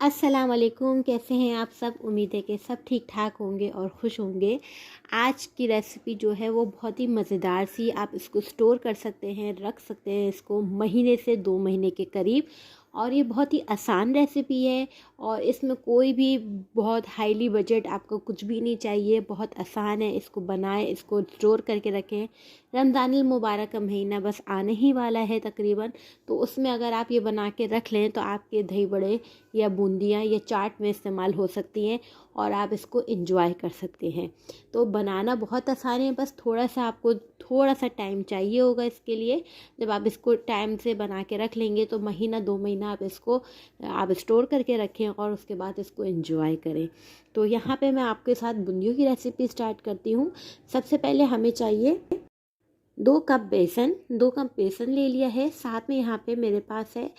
अस्सलाम वालेकुम। कैसे हैं आप सब? उम्मीद है कि सब ठीक ठाक होंगे और खुश होंगे। आज की रेसिपी जो है वो बहुत ही मज़ेदार सी, आप इसको स्टोर कर सकते हैं, रख सकते हैं इसको महीने से 2 महीने के करीब। और ये बहुत ही आसान रेसिपी है और इसमें कोई भी बहुत हाईली बजट आपको कुछ भी नहीं चाहिए। बहुत आसान है, इसको बनाएं, इसको स्टोर करके रखें। रमज़ानुल मुबारक का महीना बस आने ही वाला है तकरीबन, तो उसमें अगर आप ये बना के रख लें तो आपके दही बड़े या बूंदियाँ या चाट में इस्तेमाल हो सकती हैं और आप इसको एंजॉय कर सकते हैं। तो बनाना बहुत आसान है, बस आपको थोड़ा सा टाइम चाहिए होगा इसके लिए। जब आप इसको टाइम से बना के रख लेंगे तो महीना 2 महीना आप स्टोर करके रखें और उसके बाद इसको एंजॉय करें। तो यहाँ पे मैं आपके साथ बूंदियों की रेसिपी स्टार्ट करती हूँ। सबसे पहले हमें चाहिए 2 कप बेसन ले लिया है। साथ में यहाँ पे मेरे पास है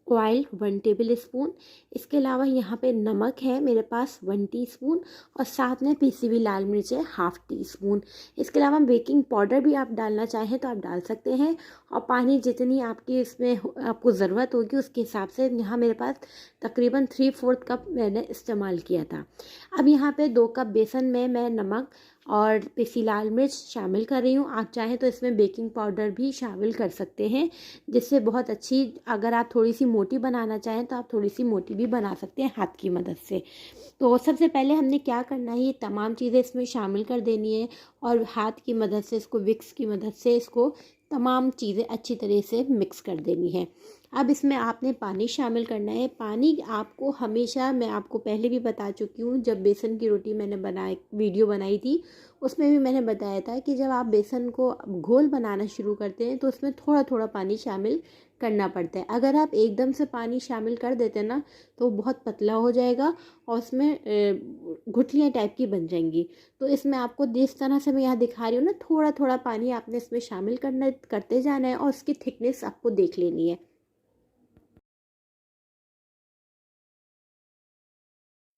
ऑयल 1 टेबल स्पून। इसके अलावा यहाँ पे नमक है मेरे पास 1 टीस्पून और साथ में पीसी हुई लाल मिर्च है 1/2 टीस्पून। इसके अलावा बेकिंग पाउडर भी आप डालना चाहें तो आप डाल सकते हैं और पानी जितनी आपकी इसमें आपको ज़रूरत होगी उसके हिसाब से। यहाँ मेरे पास तकरीबन 3/4 कप मैंने इस्तेमाल किया था। अब यहाँ पे 2 कप बेसन में मैं नमक और पिसी लाल मिर्च शामिल कर रही हूँ। आप चाहें तो इसमें बेकिंग पाउडर भी शामिल कर सकते हैं, जिससे बहुत अच्छी, अगर आप थोड़ी सी मोटी बनाना चाहें तो आप थोड़ी सी मोटी भी बना सकते हैं हाथ की मदद से। तो सबसे पहले हमने क्या करना है, ये तमाम चीज़ें इसमें शामिल कर देनी है और हाथ की मदद से इसको, विक्स की मदद से इसको तमाम चीज़ें अच्छी तरह से मिक्स कर देनी है। अब इसमें आपने पानी शामिल करना है। पानी आपको हमेशा, मैं आपको पहले भी बता चुकी हूँ, जब बेसन की रोटी मैंने वीडियो बनाई थी उसमें भी मैंने बताया था कि जब आप बेसन को घोल बनाना शुरू करते हैं तो उसमें थोड़ा थोड़ा पानी शामिल करना पड़ता है। अगर आप एकदम से पानी शामिल कर देते हैं ना तो बहुत पतला हो जाएगा और उसमें गुठलियाँ टाइप की बन जाएंगी। तो इसमें आपको जिस तरह से मैं यहाँ दिखा रही हूँ ना, थोड़ा थोड़ा पानी आपने इसमें शामिल करते जाना है और उसकी थिकनेस आपको देख लेनी है।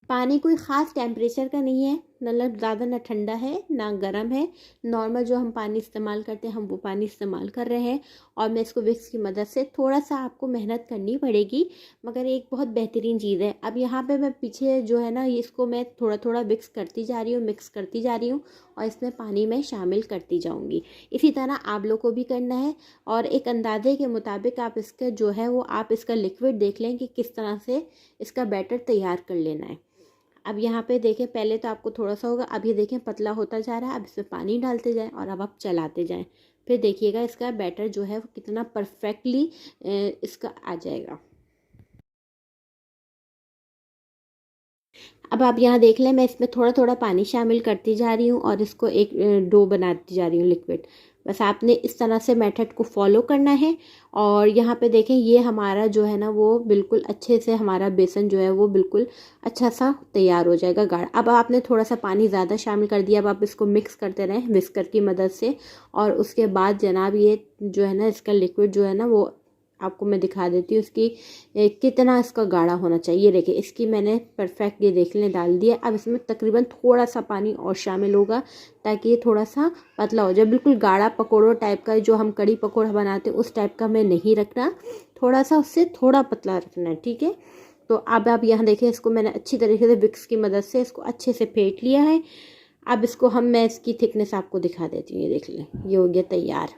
पानी कोई ख़ास टेम्परेचर का नहीं है, मतलब ज़्यादा ना ठंडा है ना गर्म है। नॉर्मल जो हम पानी इस्तेमाल करते हैं हम वो पानी इस्तेमाल कर रहे हैं। और मैं इसको विक्स की मदद से, थोड़ा सा आपको मेहनत करनी पड़ेगी मगर एक बहुत बेहतरीन चीज़ है। अब यहाँ पे मैं पीछे जो है ना, इसको मैं थोड़ा थोड़ा विक्स करती जा रही हूँ, मिक्स करती जा रही हूँ और इसमें पानी में शामिल करती जाऊँगी। इसी तरह आप लोग को भी करना है और एक अंदाजे के मुताबिक आप इसका जो है वो, आप इसका लिक्विड देख लें कि किस तरह से इसका बैटर तैयार कर लेना है। अब यहाँ पे देखें, पहले तो आपको थोड़ा सा होगा, अब ये देखें पतला होता जा रहा है। अब इसमें पानी डालते जाएं और अब आप चलाते जाएं, फिर देखिएगा इसका बैटर जो है वो कितना परफेक्टली इसका आ जाएगा। अब आप यहाँ देख लें, मैं इसमें थोड़ा थोड़ा पानी शामिल करती जा रही हूँ और इसको एक डो बनाती जा रही हूँ, लिक्विड। बस आपने इस तरह से मेथड को फॉलो करना है। और यहाँ पे देखें, ये हमारा जो है ना वो बिल्कुल अच्छे से, हमारा बेसन जो है वो बिल्कुल अच्छा सा तैयार हो जाएगा, गाढ़ा। अब आपने थोड़ा सा पानी ज़्यादा शामिल कर दिया। अब आप इसको मिक्स करते रहें विस्कर की मदद से और उसके बाद जनाब ये जो है ना, इसका लिक्विड जो है ना वो आपको मैं दिखा देती हूँ इसकी कितना इसका गाढ़ा होना चाहिए। देखिए इसकी मैंने परफेक्ट, ये देख लें, डाल दिया। अब इसमें तकरीबन थोड़ा सा पानी और शामिल होगा ताकि ये थोड़ा सा पतला हो जाए। बिल्कुल गाढ़ा पकौड़ों टाइप का, जो हम कड़ी पकौड़ा बनाते हैं उस टाइप का मैं नहीं रखना, थोड़ा सा उससे थोड़ा पतला रखना है, ठीक है। तो अब आप यहाँ देखें, इसको मैंने अच्छी तरीके से विक्स की मदद से इसको अच्छे से फेंट लिया है। अब इसको मैं इसकी थिकनेस आपको दिखा देती हूँ। ये देख लें, ये हो गया तैयार।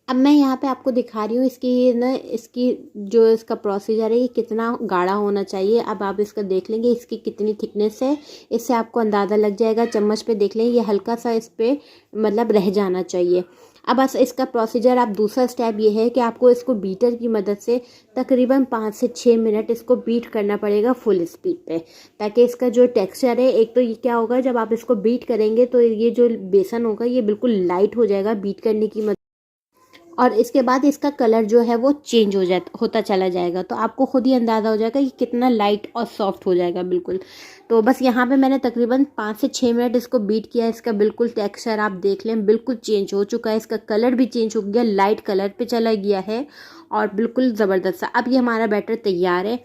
अब मैं यहाँ पे आपको दिखा रही हूँ इसकी ना, इसकी जो इसका प्रोसीजर है ये कितना गाढ़ा होना चाहिए। अब आप इसका देख लेंगे इसकी कितनी थिकनेस है, इससे आपको अंदाज़ा लग जाएगा। चम्मच पे देख लें, ये हल्का सा इस पे मतलब रह जाना चाहिए। अब बस इसका प्रोसीजर, आप दूसरा स्टेप ये है कि आपको इसको बीटर की मदद से तकरीबन 5 से 6 मिनट इसको बीट करना पड़ेगा फुल स्पीड पे, ताकि इसका जो टेक्सचर है, एक तो ये क्या होगा, जब आप इसको बीट करेंगे तो ये जो बेसन होगा ये बिल्कुल लाइट हो जाएगा बीट करने की मदद, और इसके बाद इसका कलर जो है वो चेंज होता चला जाएगा। तो आपको खुद ही अंदाज़ा हो जाएगा कि कितना लाइट और सॉफ्ट हो जाएगा बिल्कुल। तो बस यहाँ पे मैंने तकरीबन 5 से 6 मिनट इसको बीट किया। इसका बिल्कुल टेक्सचर आप देख लें, बिल्कुल चेंज हो चुका है, इसका कलर भी चेंज हो गया, लाइट कलर पे चला गया है और बिल्कुल ज़बरदस्त सा। अब ये हमारा बैटर तैयार है।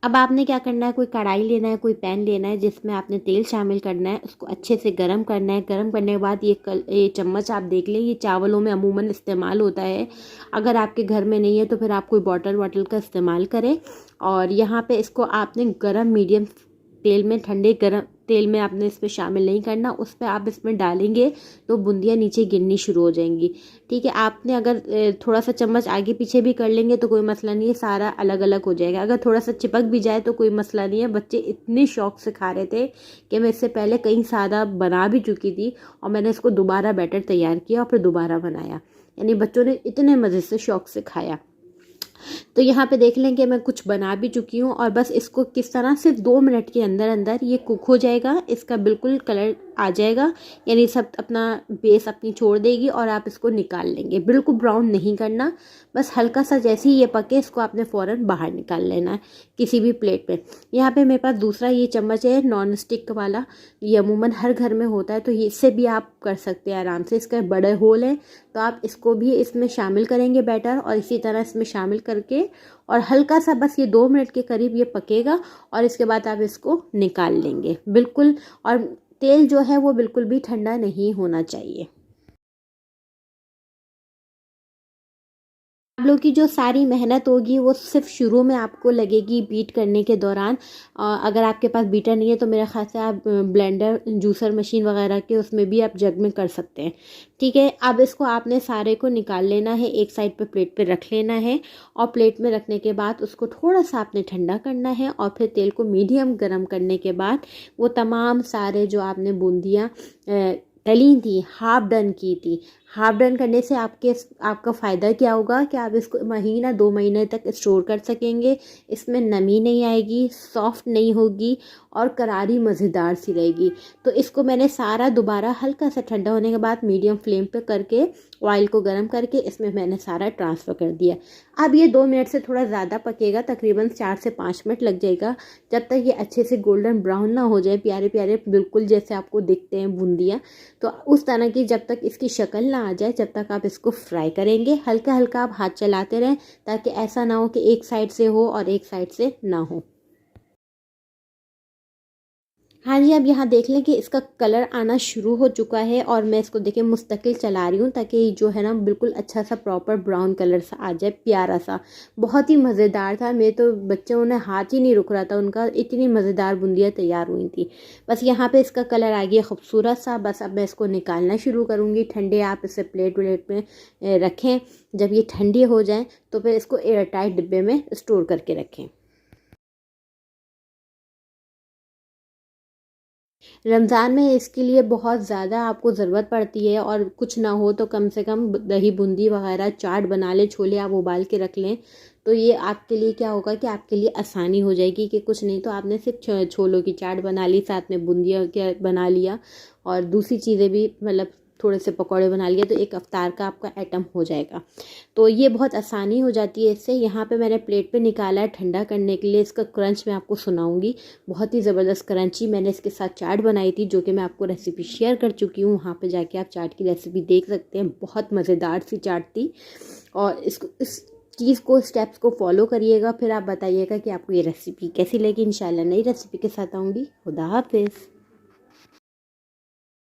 अब आपने क्या करना है, कोई कढ़ाई लेना है, कोई पैन लेना है जिसमें आपने तेल शामिल करना है, उसको अच्छे से गरम करना है। गरम करने के बाद ये चम्मच आप देख लें, ये चावलों में अमूमन इस्तेमाल होता है। अगर आपके घर में नहीं है तो फिर आप कोई बॉटल वाटल का इस्तेमाल करें। और यहाँ पे इसको आपने गरम मीडियम तेल में, ठंडे गरम तेल में आपने इसमें शामिल नहीं करना। उस पर आप इसमें डालेंगे तो बूंदियाँ नीचे गिरनी शुरू हो जाएंगी। ठीक है, आपने अगर थोड़ा सा चम्मच आगे पीछे भी कर लेंगे तो कोई मसला नहीं है, सारा अलग अलग हो जाएगा। अगर थोड़ा सा चिपक भी जाए तो कोई मसला नहीं है। बच्चे इतने शौक से खा रहे थे कि मैं इससे पहले कई सादा बना भी चुकी थी और मैंने इसको दोबारा बैटर तैयार किया और फिर दोबारा बनाया। यानी बच्चों ने इतने मज़े से शौक से खाया। तो यहाँ पे देख लें कि मैं कुछ बना भी चुकी हूँ और बस इसको किस तरह सिर्फ 2 मिनट के अंदर अंदर ये कुक हो जाएगा। इसका बिल्कुल कलर आ जाएगा, यानी सब अपना बेस अपनी छोड़ देगी और आप इसको निकाल लेंगे। बिल्कुल ब्राउन नहीं करना, बस हल्का सा जैसे ही ये पके इसको आपने फ़ौरन बाहर निकाल लेना है किसी भी प्लेट पे। यहाँ पे मेरे पास दूसरा ये चम्मच है नॉन स्टिक वाला, ये अमूमन हर घर में होता है, तो इससे भी आप कर सकते हैं आराम से। इसके बड़े होल हैं तो आप इसको भी इसमें शामिल करेंगे बैटर, और इसी तरह इसमें शामिल करके और हल्का सा बस ये 2 मिनट के करीब ये पकेगा और इसके बाद आप इसको निकाल लेंगे बिल्कुल। और तेल जो है वो बिल्कुल भी ठंडा नहीं होना चाहिए। आप लोग की जो सारी मेहनत होगी वो सिर्फ शुरू में आपको लगेगी बीट करने के दौरान। अगर आपके पास बीटर नहीं है तो मेरे ख्याल से आप ब्लेंडर जूसर मशीन वगैरह के उसमें भी आप जग में कर सकते हैं। ठीक है, अब इसको आपने सारे को निकाल लेना है, एक साइड पे प्लेट पे रख लेना है और प्लेट में रखने के बाद उसको थोड़ा सा आपने ठंडा करना है और फिर तेल को मीडियम गर्म करने के बाद वो तमाम सारे जो आपने बूंदियाँ तली थी, हाफ डन की थी, हाफ डन करने से आपका फ़ायदा क्या होगा कि आप इसको महीना 2 महीने तक स्टोर कर सकेंगे। इसमें नमी नहीं आएगी, सॉफ्ट नहीं होगी और करारी मज़ेदार सी रहेगी। तो इसको मैंने सारा दोबारा हल्का सा ठंडा होने के बाद मीडियम फ्लेम पे करके ऑयल को गर्म करके इसमें मैंने सारा ट्रांसफ़र कर दिया। अब ये 2 मिनट से थोड़ा ज़्यादा पकेगा, तकरीबन 4 से 5 मिनट लग जाएगा, जब तक ये अच्छे से गोल्डन ब्राउन ना हो जाए, प्यारे प्यारे बिल्कुल जैसे आपको दिखते हैं बूंदियाँ। तो उस तरह की जब तक इसकी शक्ल ना आ जाए जब तक आप इसको फ्राई करेंगे। हल्का हल्का आप हाथ चलाते रहें ताकि ऐसा ना हो कि एक साइड से हो और एक साइड से ना हो। हाँ जी, अब यहाँ देख लें कि इसका कलर आना शुरू हो चुका है और मैं इसको देखिए मुस्तकिल चला रही हूँ ताकि जो है ना बिल्कुल अच्छा सा प्रॉपर ब्राउन कलर सा आ जाए, प्यारा सा। बहुत ही मज़ेदार था, मेरे तो बच्चों ने हाथ ही नहीं रुक रहा था उनका, इतनी मज़ेदार बूंदियाँ तैयार हुई थी। बस यहाँ पे इसका कलर आ गया खूबसूरत सा। बस अब मैं इसको निकालना शुरू करूँगी ठंडे। आप इसे प्लेट व्लेट में रखें, जब ये ठंडी हो जाए तो फिर इसको एयर टाइट डिब्बे में स्टोर करके रखें। रमज़ान में इसके लिए बहुत ज़्यादा आपको ज़रूरत पड़ती है, और कुछ ना हो तो कम से कम दही बूंदी वगैरह चाट बना लें, छोले आप उबाल के रख लें। तो ये आपके लिए क्या होगा कि आपके लिए आसानी हो जाएगी कि कुछ नहीं तो आपने सिर्फ छोलों की चाट बना ली, साथ में बूंदिया क्या बना लिया और दूसरी चीज़ें भी मतलब थोड़े से पकौड़े बना लिए, तो एक अफ्तार का आपका आइटम हो जाएगा। तो ये बहुत आसानी हो जाती है इससे। यहाँ पे मैंने प्लेट पे निकाला है ठंडा करने के लिए। इसका क्रंच मैं आपको सुनाऊंगी, बहुत ही ज़बरदस्त क्रंची। मैंने इसके साथ चाट बनाई थी जो कि मैं आपको रेसिपी शेयर कर चुकी हूँ, वहाँ पे जाके आप चाट की रेसिपी देख सकते हैं। बहुत मज़ेदार सी चाट थी। और इस चीज़ को, स्टेप्स को फॉलो करिएगा, फिर आप बताइएगा कि आपको ये रेसिपी कैसी लगी। इंशाल्लाह नई रेसिपी के साथ आऊँगी। खुदा हाफिज़।